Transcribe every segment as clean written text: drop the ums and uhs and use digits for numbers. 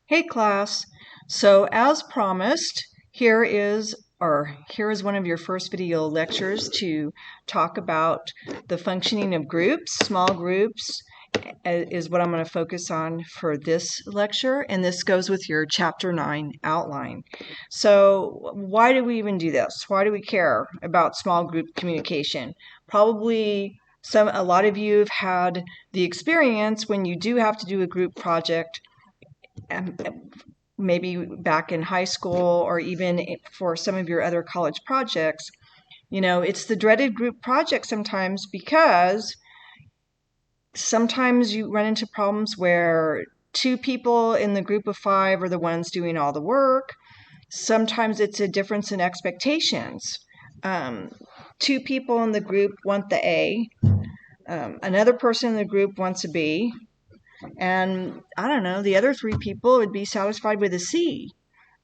Hey class, so as promised, here is one of your first video lectures to talk about the functioning of groups. Small groups is what I'm going to focus on for this lecture, and this goes with your chapter 9 outline. So why do we even do this? Why do we care about small group communication? Probably a lot of you have had the experience when you do have to do a group project, maybe back in high school or even for some of your other college projects. It's the dreaded group project sometimes because sometimes you run into problems where two people in the group of five are the ones doing all the work. Sometimes it's a difference in expectations. Two people in the group want the A, another person in the group wants a B, and I don't know, the other three people would be satisfied with a C.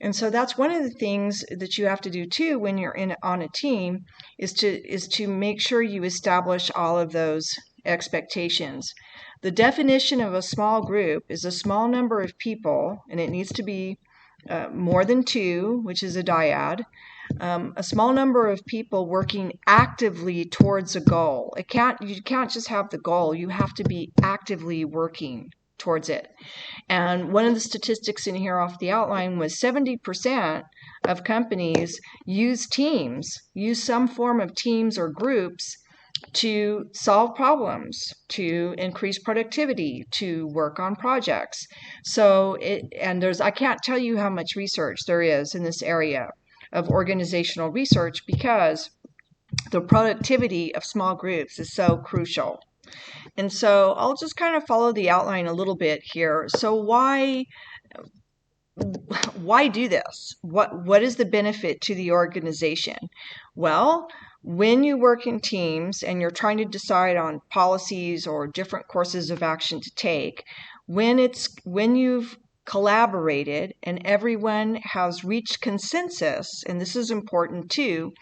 And so that's one of the things that you have to do too when you're on a team is to make sure you establish all of those expectations. The definition of a small group is a small number of people, and it needs to be more than two, which is a dyad. A small number of people working actively towards a goal. You can't just have the goal. You have to be actively working towards it. And one of the statistics in here off the outline was 70% of companies use some form of teams or groups to solve problems, to increase productivity, to work on projects. I can't tell you how much research there is in this area of organizational research because the productivity of small groups is so crucial. And so I'll just kind of follow the outline a little bit here. So why do this? What is the benefit to the organization? Well, when you work in teams and you're trying to decide on policies or different courses of action to take, when you've collaborated and everyone has reached consensus, and this is important too,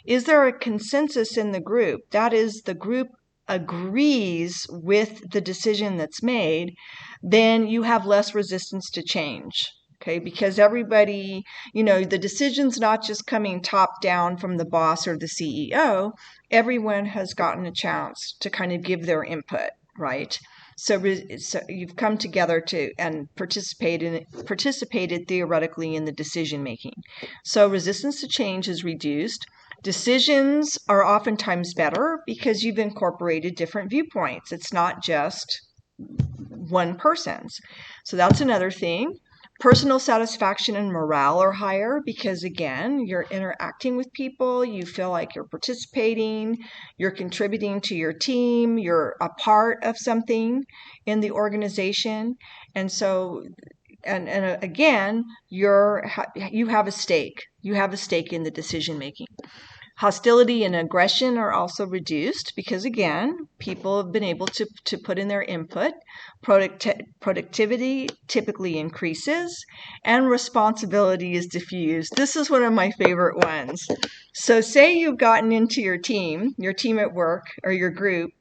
is there a consensus in the group? That is, the group agrees with the decision that's made, then you have less resistance to change. Okay, because everybody, the decision's not just coming top down from the boss or the CEO. Everyone has gotten a chance to kind of give their input, right? So you've come together and participated theoretically in the decision making. So resistance to change is reduced. Decisions are oftentimes better because you've incorporated different viewpoints. It's not just one person's. So that's another thing. Personal satisfaction and morale are higher because, again, you're interacting with people, you feel like you're participating, you're contributing to your team, you're a part of something in the organization. And so, and again, you have a stake. You have a stake in the decision making. Hostility and aggression are also reduced because, again, people have been able to put in their input. Productivity typically increases, and responsibility is diffused. This is one of my favorite ones. So say you've gotten into your team at work or your group,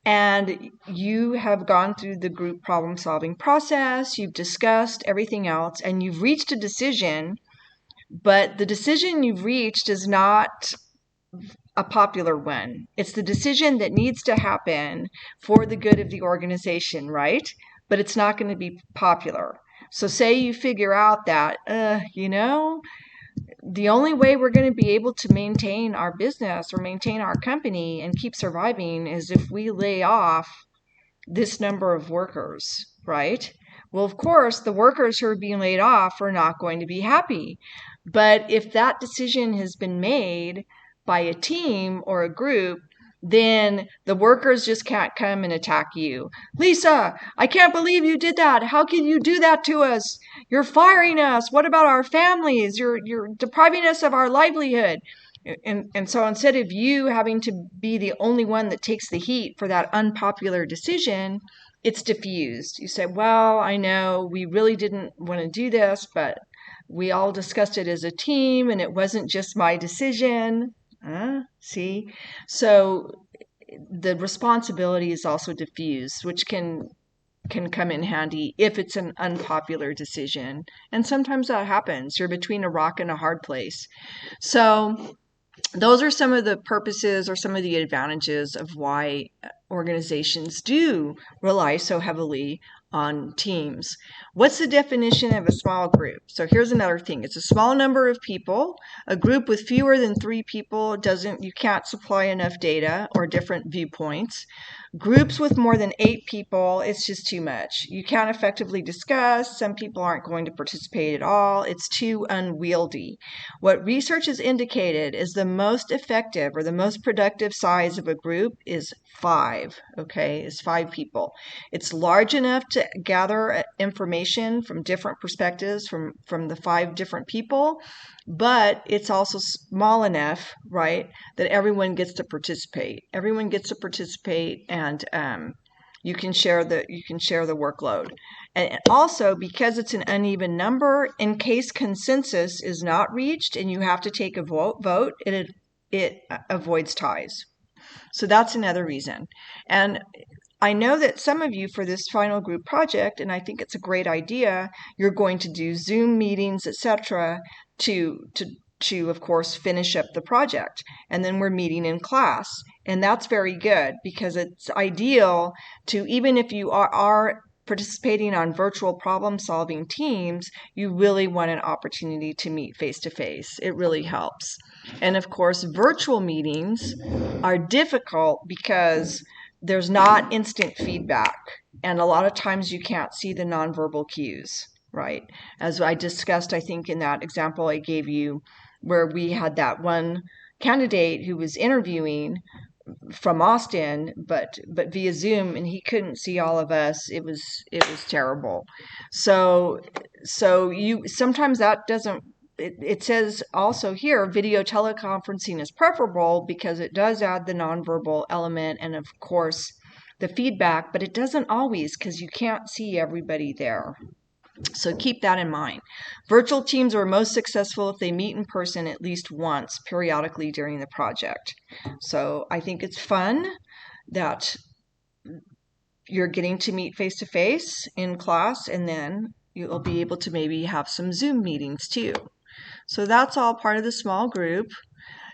and you have gone through the group problem-solving process, you've discussed everything else, and you've reached a decision, but the decision you've reached is not a popular one. It's the decision that needs to happen for the good of the organization, right? But it's not going to be popular. So say you figure out that, the only way we're going to be able to maintain our business or maintain our company and keep surviving is if we lay off this number of workers, right? Well, of course, the workers who are being laid off are not going to be happy. But if that decision has been made by a team or a group, then the workers just can't come and attack you. Lisa, I can't believe you did that. How can you do that to us? You're firing us. What about our families? You're depriving us of our livelihood. And so instead of you having to be the only one that takes the heat for that unpopular decision, it's diffused. You say, well, I know we really didn't want to do this, but we all discussed it as a team and it wasn't just my decision. See? So the responsibility is also diffused, which can can come in handy if it's an unpopular decision. And sometimes that happens. You're between a rock and a hard place. So those are some of the purposes or some of the advantages of why organizations do rely so heavily on teams. What's the definition of a small group? So here's another thing. It's a small number of people. A group with fewer than 3 people you can't supply enough data or different viewpoints. Groups with more than 8 people, it's just too much. You can't effectively discuss. Some people aren't going to participate at all. It's too unwieldy. What research has indicated is the most effective or the most productive size of a group is 5, okay, is 5 people. It's large enough to gather information from different perspectives from the 5 different people, but it's also small enough, right, that everyone gets to participate. Everyone gets to participate, and you can share the workload. And also, because it's an uneven number, in case consensus is not reached and you have to take a vote, it avoids ties. So that's another reason. And I know that some of you, for this final group project, and I think it's a great idea, you're going to do Zoom meetings, etc., to of course finish up the project. And then we're meeting in class, and that's very good, because it's ideal to, even if you are participating on virtual problem solving teams, you really want an opportunity to meet face to face. It really helps. And of course, virtual meetings are difficult because there's not instant feedback, and a lot of times you can't see the nonverbal cues, right? As I discussed, I think, in that example I gave you, where we had that one candidate who was interviewing from Austin, but via Zoom, and he couldn't see all of us. It was terrible. So you sometimes that doesn't. It says also here, video teleconferencing is preferable because it does add the nonverbal element and, of course, the feedback, but it doesn't always, because you can't see everybody there. So keep that in mind. Virtual teams are most successful if they meet in person at least once periodically during the project. So I think it's fun that you're getting to meet face-to-face in class, and then you'll be able to maybe have some Zoom meetings too. So that's all part of the small group.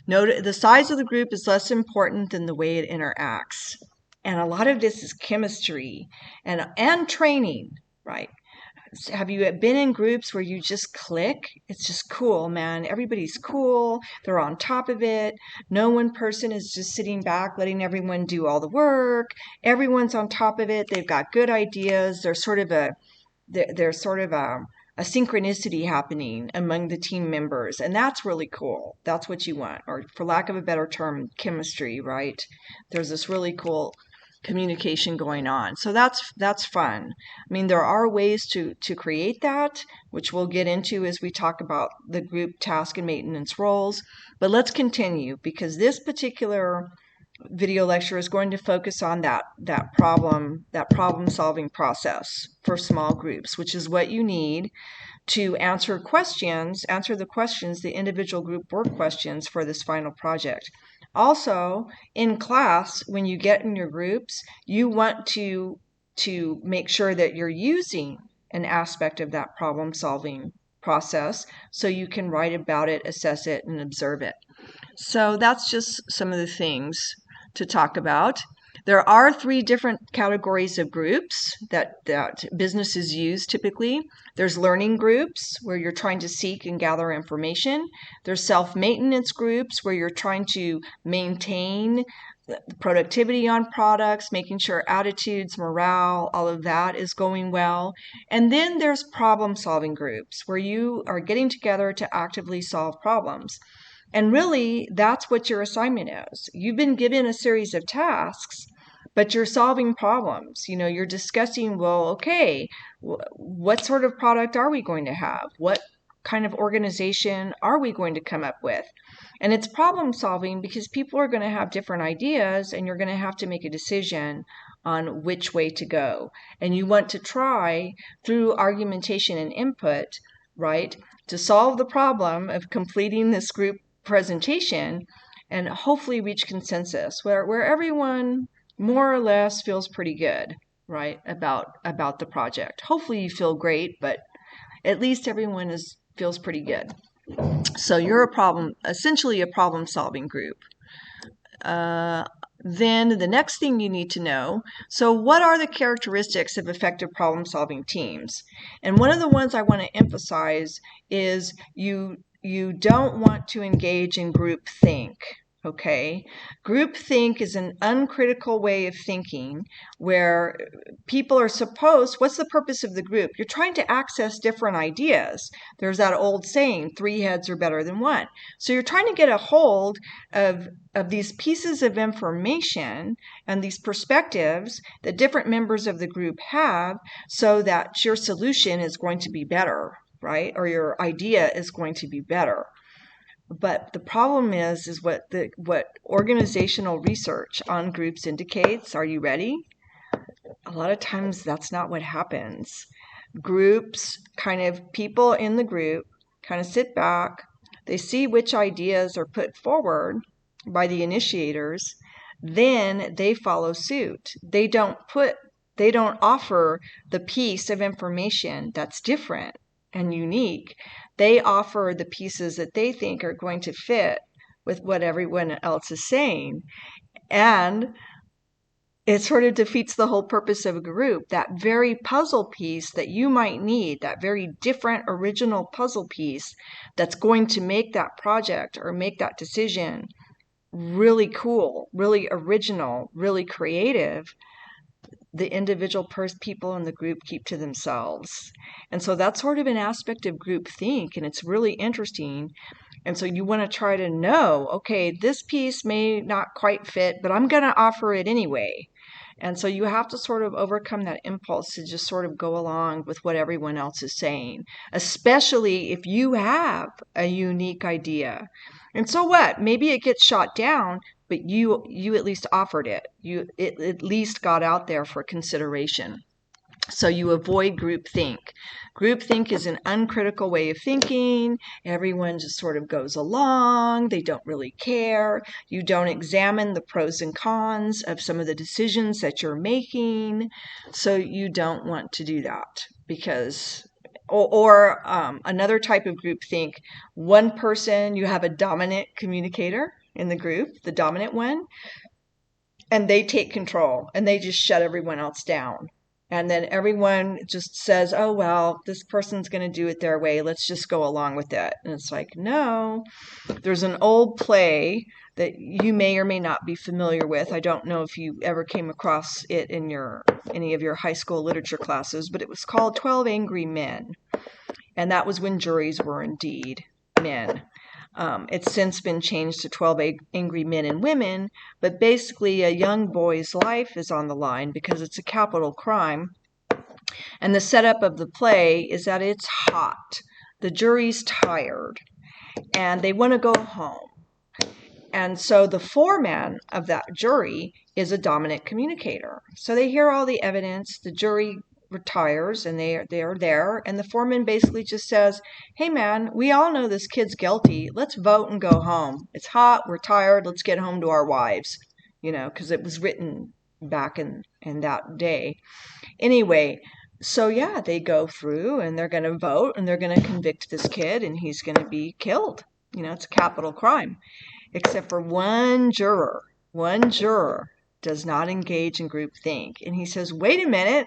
Note the size of the group is less important than the way it interacts. And a lot of this is chemistry and training, right? Have you been in groups where you just click? It's just cool, man. Everybody's cool. They're on top of it. No one person is just sitting back letting everyone do all the work. Everyone's on top of it. They've got good ideas. There's sort of a synchronicity happening among the team members, and that's really cool. That's what you want, or for lack of a better term, chemistry, right? There's this really cool communication going on. So that's fun. I mean, there are ways to create that, which we'll get into as we talk about the group task and maintenance roles. But let's continue, because this particular video lecture is going to focus on that problem solving process for small groups, which is what you need to answer the questions, the individual group work questions for this final project. Also, in class, when you get in your groups, you want to make sure that you're using an aspect of that problem solving process so you can write about it, assess it, and observe it. So that's just some of the things to talk about. There are 3 different categories of groups that businesses use typically. There's learning groups, where you're trying to seek and gather information. There's self-maintenance groups, where you're trying to maintain the productivity on products, making sure attitudes, morale, all of that is going well. And then there's problem-solving groups, where you are getting together to actively solve problems. And really, that's what your assignment is. You've been given a series of tasks, but you're solving problems. You're discussing, well, okay, what sort of product are we going to have? What kind of organization are we going to come up with? And it's problem solving because people are going to have different ideas, and you're going to have to make a decision on which way to go. And you want to try, through argumentation and input, right, to solve the problem of completing this group presentation and hopefully reach consensus where everyone more or less feels pretty good. right, about the project. Hopefully you feel great, but at least everyone feels pretty good. So you're essentially a problem-solving group. Then the next thing you need to know, so what are the characteristics of effective problem-solving teams? And one of the ones I want to emphasize is you don't want to engage in groupthink. Okay, groupthink is an uncritical way of thinking where people are what's the purpose of the group? You're trying to access different ideas. There's that old saying, 3 heads are better than 1. So you're trying to get a hold of these pieces of information and these perspectives that different members of the group have so that your solution is going to be better, right? Or your idea is going to be better. But the problem is what organizational research on groups indicates. Are you ready? A lot of times that's not what happens. Groups, people in the group kind of sit back, they see which ideas are put forward by the initiators, then they follow suit. They don't offer the piece of information that's different and unique. They offer the pieces that they think are going to fit with what everyone else is saying. And it sort of defeats the whole purpose of a group. That very puzzle piece that you might need, that very different original puzzle piece that's going to make that project or make that decision really cool, really original, really creative, the individual people in the group keep to themselves. And so that's sort of an aspect of groupthink, and it's really interesting. And so you want to try to know, okay, this piece may not quite fit, but I'm going to offer it anyway. And so you have to sort of overcome that impulse to just sort of go along with what everyone else is saying, especially if you have a unique idea. And so what? Maybe it gets shot down, but you at least offered it. It at least got out there for consideration. So you avoid groupthink. Groupthink is an uncritical way of thinking. Everyone just sort of goes along. They don't really care. You don't examine the pros and cons of some of the decisions that you're making. So you don't want to do that because another type of groupthink, one person, you have a dominant communicator in the group, the dominant one, and they take control and they just shut everyone else down. And then everyone just says, oh, well, this person's going to do it their way. Let's just go along with it. And it's like, no, there's an old play that you may or may not be familiar with. I don't know if you ever came across it in any of your high school literature classes, but it was called 12 Angry Men. And that was when juries were indeed men. It's since been changed to 12 Angry Men and Women, but basically a young boy's life is on the line because it's a capital crime. And the setup of the play is that it's hot. The jury's tired, and they want to go home. And so the foreman of that jury is a dominant communicator. So they hear all the evidence, the jury retires, and they are there, and the foreman basically just says, hey man, we all know this kid's guilty. Let's vote and go home. It's hot, we're tired, let's get home to our wives, because it was written back in that day. Anyway, so yeah, they go through and they're going to vote and they're going to convict this kid and he's going to be killed. It's a capital crime, except for one juror. One juror does not engage in groupthink, and he says, wait a minute,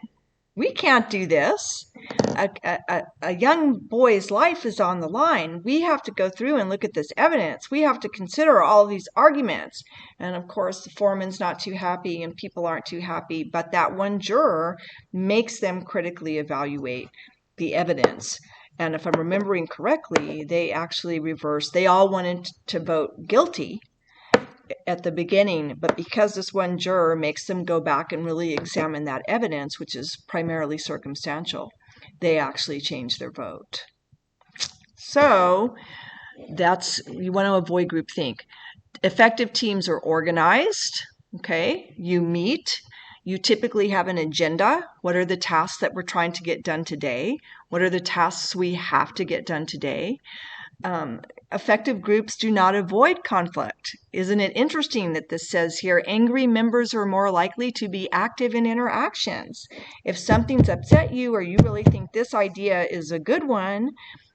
we can't do this. A young boy's life is on the line. We have to go through and look at this evidence. We have to consider all these arguments. And of course, the foreman's not too happy and people aren't too happy, but that one juror makes them critically evaluate the evidence. And if I'm remembering correctly, they actually reversed. They all wanted to vote guilty at the beginning, but because this one juror makes them go back and really examine that evidence, which is primarily circumstantial, they actually change their vote. So you want to avoid groupthink. Effective teams are organized. Okay, you meet. You typically have an agenda. What are the tasks that we're trying to get done today? What are the tasks we have to get done today? Effective groups do not avoid conflict. Isn't it interesting that this says here, angry members are more likely to be active in interactions? If something's upset you or you really think this idea is a good one,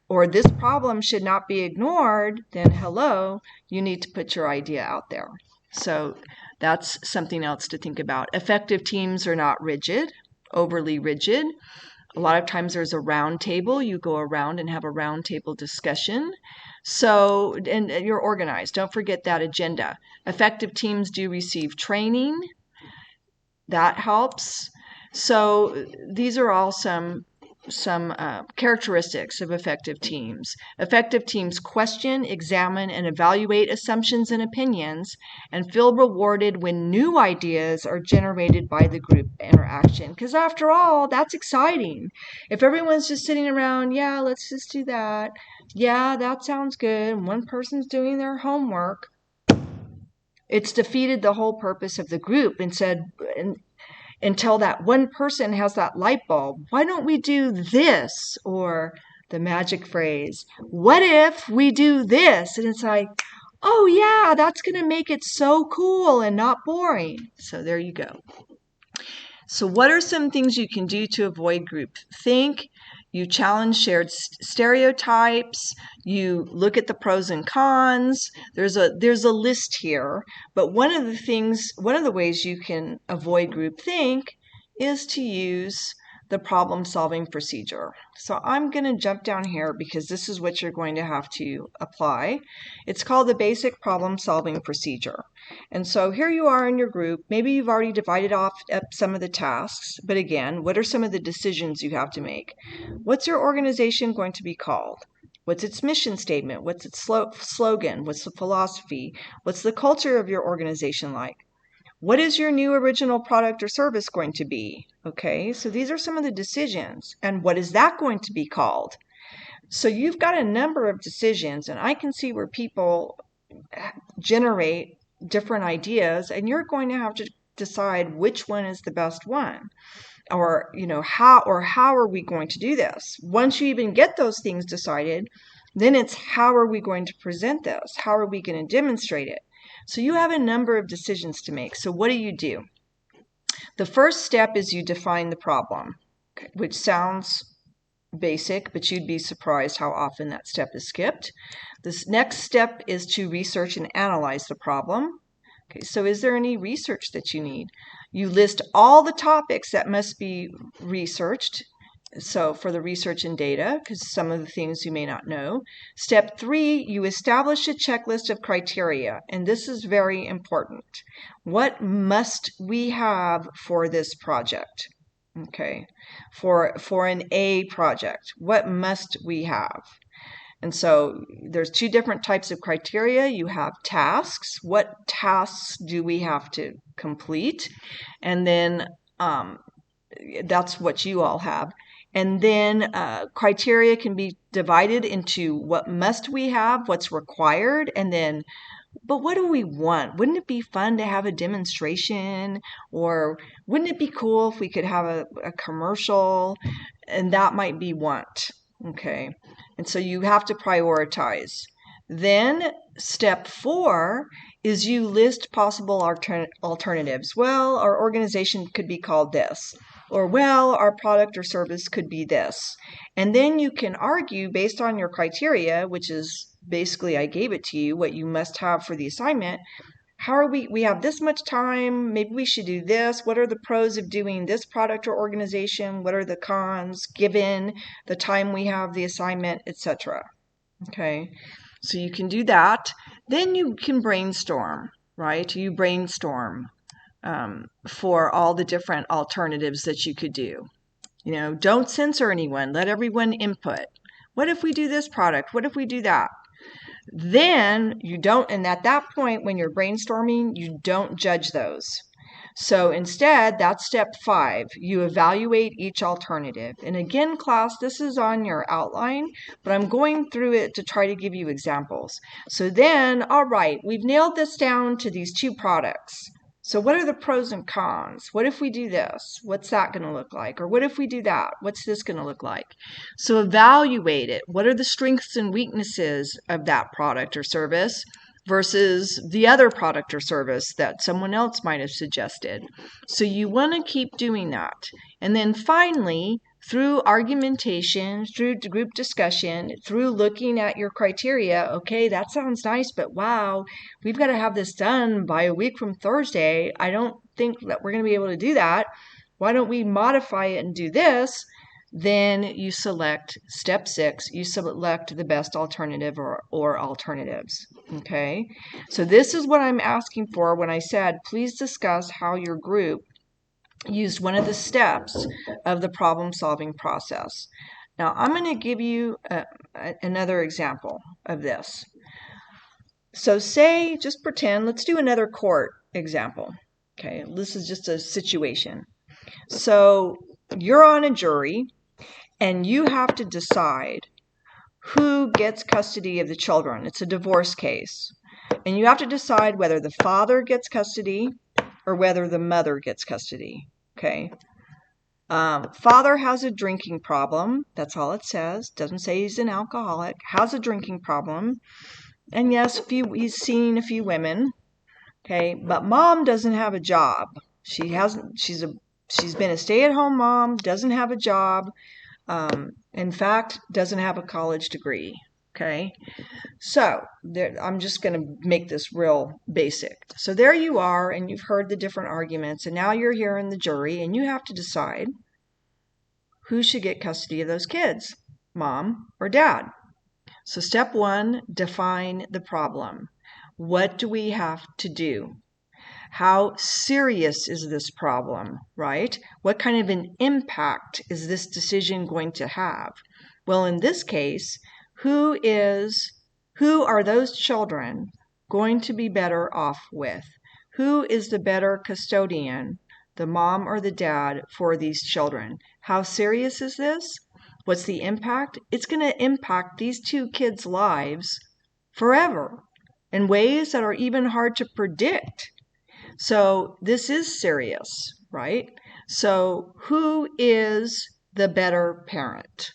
or this problem should not be ignored, then hello, you need to put your idea out there. So that's something else to think about. Effective teams are not rigid, overly rigid. A lot of times there's a round table. You go around and have a round table discussion. So, and you're organized. Don't forget that agenda. Effective teams do receive training. That helps. So these are all some characteristics of effective teams. Effective teams question, examine, and evaluate assumptions and opinions and feel rewarded when new ideas are generated by the group interaction. Because after all, that's exciting. If everyone's just sitting around, yeah, let's just do that. Yeah, that sounds good. And one person's doing their homework. It's defeated the whole purpose of the group until that one person has that light bulb. Why don't we do this? Or the magic phrase, what if we do this? And it's like, oh yeah, that's going to make it so cool and not boring. So there you go. So what are some things you can do to avoid groupthink? You challenge shared stereotypes. You look at the pros and cons. There's a list here, but one of the ways you can avoid groupthink is to use the problem-solving procedure. So I'm going to jump down here because this is what you're going to have to apply. It's called the basic problem-solving procedure. And so here you are in your group. Maybe you've already divided up some of the tasks, but again, what are some of the decisions you have to make? What's your organization going to be called? What's its mission statement? What's its slogan? What's the philosophy? What's the culture of your organization like? What is your new original product or service going to be? Okay, so these are some of the decisions. And what is that going to be called? So you've got a number of decisions, and I can see where people generate different ideas, and you're going to have to decide which one is the best one. Or, how are we going to do this? Once you even get those things decided, then it's how are we going to present this? How are we going to demonstrate it? So you have a number of decisions to make. So what do? The first step is you define the problem, which sounds basic, but you'd be surprised how often that step is skipped. This next step is to research and analyze the problem. Okay, so is there any research that you need? You list all the topics that must be researched. So for the research and data, because some of the things you may not know. Step 3, you establish a checklist of criteria, and this is very important. What must we have for this project? Okay, for an A project, what must we have? And so there's 2 different types of criteria. You have tasks. What tasks do we have to complete? And then that's what you all have. And then criteria can be divided into what must we have, what's required, and then, but what do we want? Wouldn't it be fun to have a demonstration? Or wouldn't it be cool if we could have a commercial? And that might be want. Okay. And so you have to prioritize. Then step 4 is you list possible alternatives. Well, our organization could be called this. Or, well, our product or service could be this. And then you can argue based on your criteria, which is basically I gave it to you, what you must have for the assignment. How are we have this much time, maybe we should do this. What are the pros of doing this product or organization? What are the cons given the time we have the assignment, etc. Okay, so you can do that. Then you can brainstorm, right? You brainstorm for all the different alternatives that you could do. Don't censor anyone. Let everyone input. What if we do this product? What if we do that? Then you don't, and at that point when you're brainstorming, you don't judge those. So instead, that's step 5. You evaluate each alternative. And again, class, this is on your outline, but I'm going through it to try to give you examples. So then, all right, we've nailed this down to these 2 products. So what are the pros and cons? What if we do this? What's that going to look like? Or what if we do that? What's this going to look like? So evaluate it. What are the strengths and weaknesses of that product or service versus the other product or service that someone else might have suggested? So you want to keep doing that. And then finally, through argumentation, through group discussion, through looking at your criteria, okay, that sounds nice, but wow, we've got to have this done by a week from Thursday. I don't think that we're going to be able to do that. Why don't we modify it and do this? Then you select step 6, you select the best alternative or alternatives. Okay, so this is what I'm asking for when I said, please discuss how your group used one of the steps of the problem-solving process. Now, I'm going to give you another example of this. So say, just pretend, let's do another court example. Okay, this is just a situation. So you're on a jury and you have to decide who gets custody of the children. It's a divorce case. And you have to decide whether the father gets custody or whether the mother gets custody. Okay. Father has a drinking problem. That's all it says. Doesn't say he's an alcoholic. Has a drinking problem. And yes, he's seen a few women. Okay. But mom doesn't have a job. She's been a stay-at-home mom, doesn't have a job. In fact, doesn't have a college degree. Okay. So I'm just going to make this real basic. So there you are, and you've heard the different arguments, and now you're here in the jury, and you have to decide who should get custody of those kids, mom or dad. So step 1, define the problem. What do we have to do? How serious is this problem, right? What kind of an impact is this decision going to have? Well, in this case, who are those children going to be better off with? Who is the better custodian, the mom or the dad, for these children? How serious is this? What's the impact? It's going to impact these 2 kids' lives forever in ways that are even hard to predict. So this is serious, right? So who is the better parent?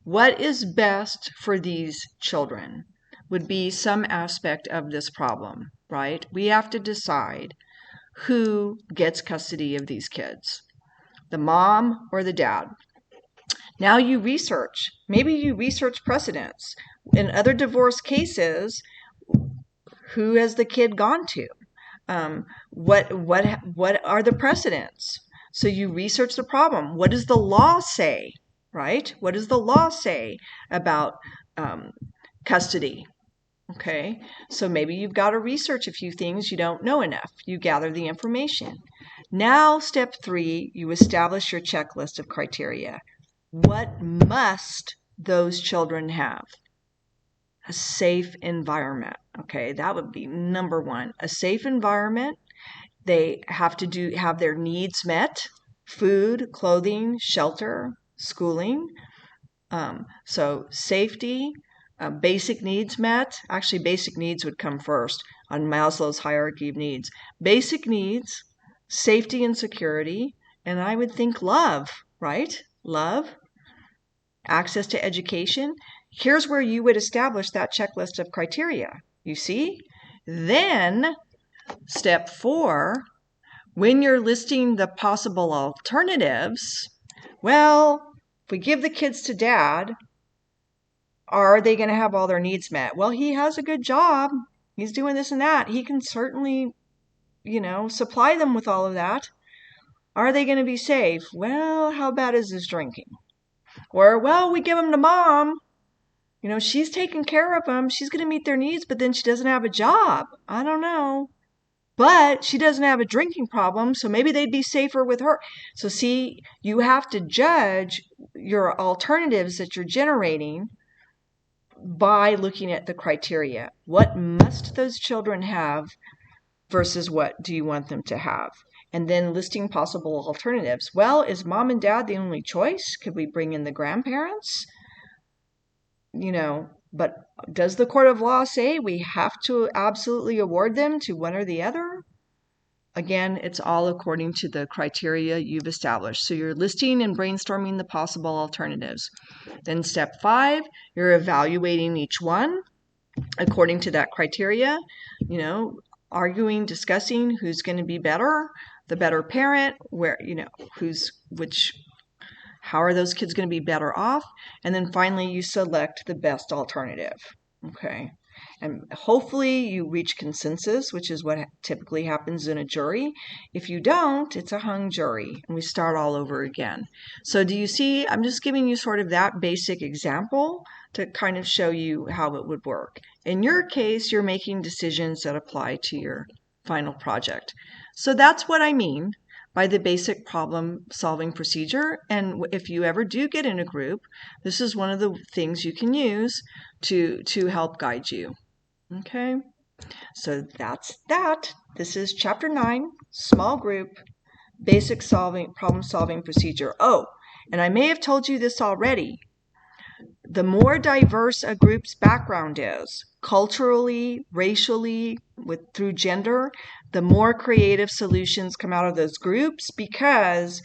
What is best for these children would be some aspect of this problem, right? We have to decide who gets custody of these kids, the mom or the dad. Now you research. Maybe you research precedents. In other divorce cases, who has the kid gone to? What are the precedents? So you research the problem. What does the law say, right? What does the law say about custody? Okay, so maybe you've got to research a few things you don't know enough. You gather the information. Now, step 3, you establish your checklist of criteria. What must those children have? A safe environment. Okay, that would be number 1. A safe environment. They have to have their needs met: food, clothing, shelter, schooling. So safety, basic needs met. Actually, basic needs would come first on Maslow's hierarchy of needs. Basic needs, safety and security, and I would think love, right? Love, access to education. Here's where you would establish that checklist of criteria. You see? Then, step 4, when you're listing the possible alternatives, well, if we give the kids to dad, are they going to have all their needs met? Well, he has a good job. He's doing this and that. He can certainly, supply them with all of that. Are they going to be safe? Well, how bad is his drinking? Or, well, we give them to mom. She's taking care of them. She's going to meet their needs, but then she doesn't have a job. I don't know. But she doesn't have a drinking problem, so maybe they'd be safer with her. So see, you have to judge your alternatives that you're generating by looking at the criteria. What must those children have versus what do you want them to have? And then listing possible alternatives. Well, is mom and dad the only choice? Could we bring in the grandparents? But does the court of law say we have to absolutely award them to one or the other? Again, it's all according to the criteria you've established. So you're listing and brainstorming the possible alternatives. Then step 5, you're evaluating each one according to that criteria, arguing, discussing who's going to be better, the better parent, where, how are those kids going to be better off? And then finally, you select the best alternative. Okay. And hopefully you reach consensus, which is what typically happens in a jury. If you don't, it's a hung jury and we start all over again. So do you see, I'm just giving you sort of that basic example to kind of show you how it would work. In your case, you're making decisions that apply to your final project. So that's what I mean by the basic problem solving procedure. And if you ever do get in a group, this is one of the things you can use to help guide you. Okay, so that's that. This is chapter 9, small group, basic problem solving procedure. Oh, and I may have told you this already. The more diverse a group's background is, culturally, racially, through gender, the more creative solutions come out of those groups because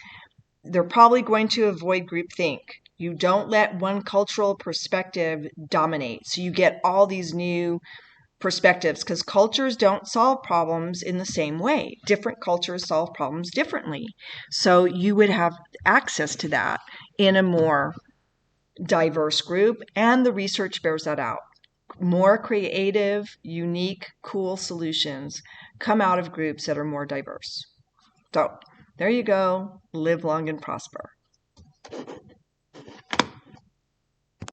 they're probably going to avoid groupthink. You don't let one cultural perspective dominate. So you get all these new perspectives because cultures don't solve problems in the same way. Different cultures solve problems differently. So you would have access to that in a more diverse group, and the research bears that out. More creative, unique, cool solutions come out of groups that are more diverse. So there you go. Live long and prosper.